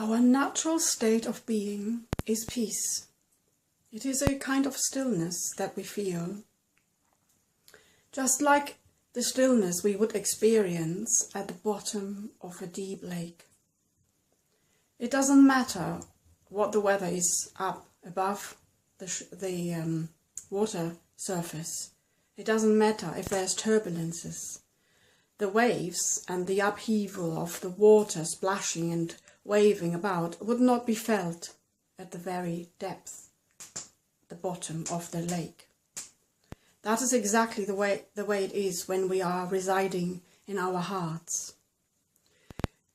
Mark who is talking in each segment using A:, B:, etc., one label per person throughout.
A: Our natural state of being is peace. It is a kind of stillness that we feel, just like the stillness we would experience at the bottom of a deep lake. It doesn't matter what the weather is up above the water surface. It doesn't matter if there's turbulences. The waves and the upheaval of the water splashing and waving about would not be felt at the very depth, the bottom of the lake. That is exactly the way it is when we are residing in our hearts.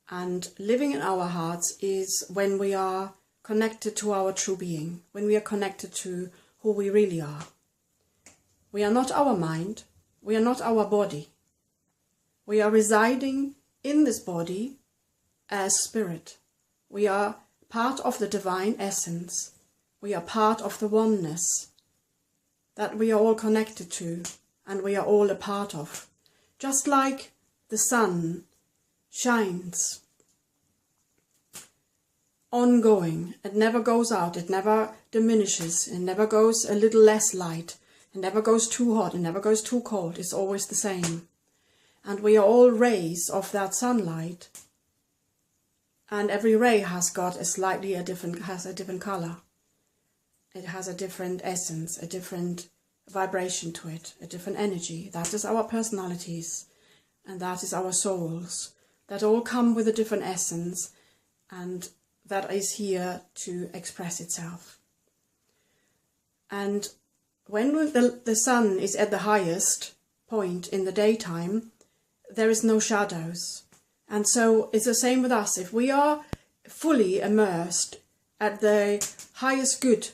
A: And living in our hearts is when we are connected to our true being, when we are connected to who we really are. We are not our mind, we are not our body. We are residing in this body as spirit. We are part of the divine essence. We are part of the oneness that we are all connected to and we are all a part of. Just like the sun shines ongoing, it never goes out, it never diminishes, it never goes a little less light, it never goes too hot, it never goes too cold, it's always the same. And we are all rays of that sunlight, and every ray has got a different color. It has a different essence, a different vibration to it, a different energy. That is our personalities, and that is our souls, that all come with a different essence, and that is here to express itself. And when the sun is at the highest point in the daytime, there is no shadows. And so it's the same with us. If we are fully immersed at the highest good,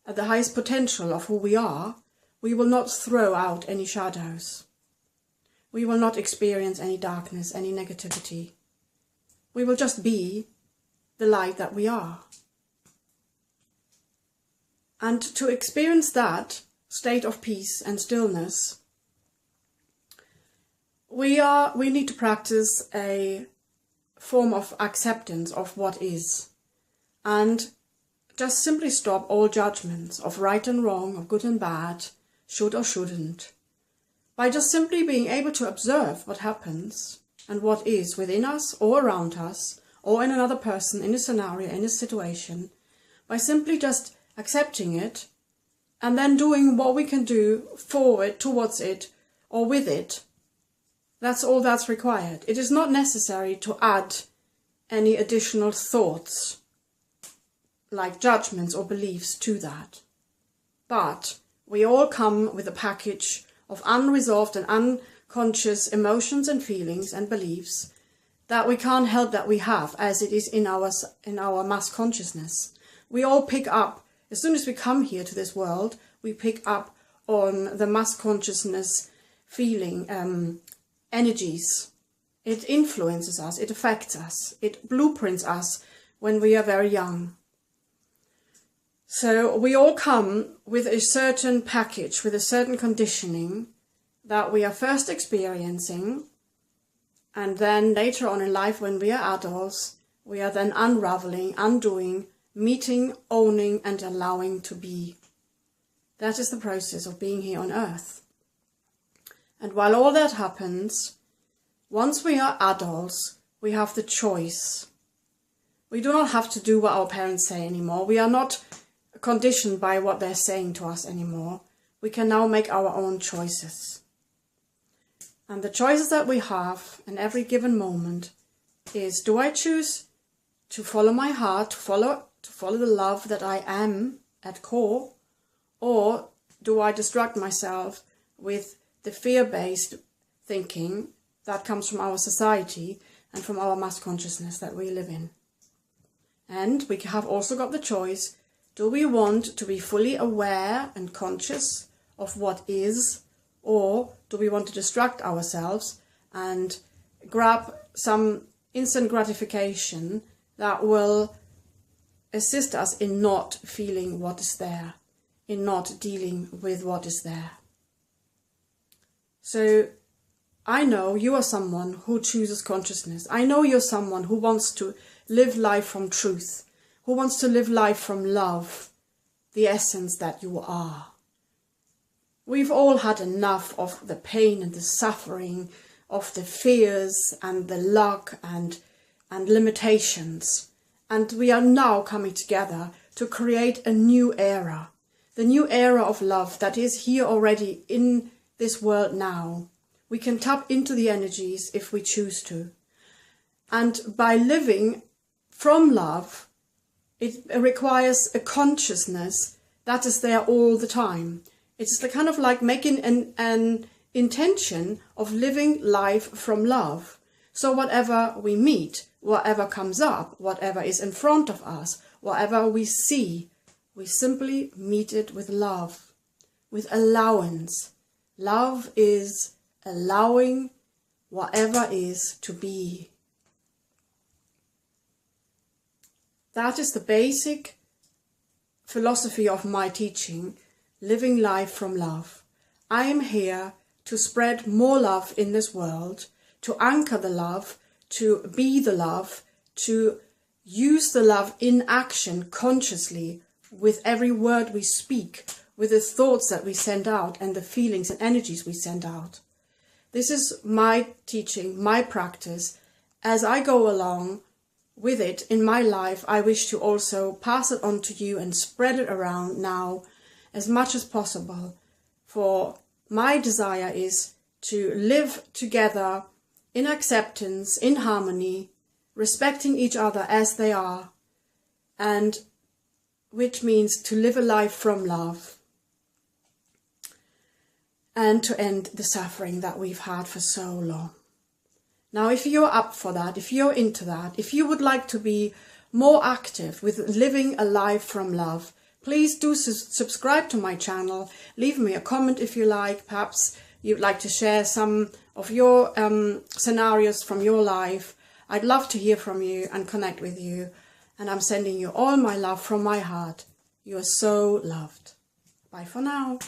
A: at the highest potential of who we are, we will not throw out any shadows. We will not experience any darkness, any negativity. We will just be the light that we are. And to experience that state of peace and stillness, we need to practice a form of acceptance of what is, and just simply stop all judgments of right and wrong, of good and bad, should or shouldn't, by just simply being able to observe what happens and what is within us or around us or in another person, in a scenario, in a situation, by simply just accepting it and then doing what we can do for it, towards it, or with it. That's all that's required. It is not necessary to add any additional thoughts, like judgments or beliefs, to that. But we all come with a package of unresolved and unconscious emotions and feelings and beliefs that we can't help that we have, as it is in our mass consciousness. We all pick up, as soon as we come here to this world, we pick up on the mass consciousness feeling, energies. It influences us, it affects us, it blueprints us when we are very young. So we all come with a certain package, with a certain conditioning that we are first experiencing, and then later on in life when we are adults, we are then unraveling, undoing, meeting, owning and allowing to be. That is the process of being here on earth. And while all that happens, once we are adults, we have the choice. We do not have to do what our parents say anymore. We are not conditioned by what they're saying to us anymore. We can now make our own choices. And the choices that we have in every given moment is, do I choose to follow my heart, to follow the love that I am at core, or do I distract myself with the fear-based thinking that comes from our society and from our mass consciousness that we live in? And we have also got the choice, do we want to be fully aware and conscious of what is, or do we want to distract ourselves and grab some instant gratification that will assist us in not feeling what is there, in not dealing with what is there? So I know you are someone who chooses consciousness. I know you're someone who wants to live life from truth, who wants to live life from love, the essence that you are. We've all had enough of the pain and the suffering, of the fears and the luck and limitations. And we are now coming together to create a new era. The new era of love that is here already in this world now. We can tap into the energies if we choose to. And by living from love, it requires a consciousness that is there all the time. It's the kind of like making an intention of living life from love. So whatever we meet, whatever comes up, whatever is in front of us, whatever we see, we simply meet it with love, with allowance. Love is allowing whatever is to be. That is the basic philosophy of my teaching, living life from love. I am here to spread more love in this world, to anchor the love, to be the love, to use the love in action consciously with every word we speak, with the thoughts that we send out and the feelings and energies we send out. This is my teaching, my practice. As I go along with it in my life, I wish to also pass it on to you and spread it around now as much as possible. For my desire is to live together in acceptance, in harmony, respecting each other as they are, and which means to live a life from love and to end the suffering that we've had for so long. Now, if you're up for that, if you're into that, if you would like to be more active with living a life from love, please do subscribe to my channel. Leave me a comment if you like. Perhaps you'd like to share some of your scenarios from your life. I'd love to hear from you and connect with you. And I'm sending you all my love from my heart. You are so loved. Bye for now.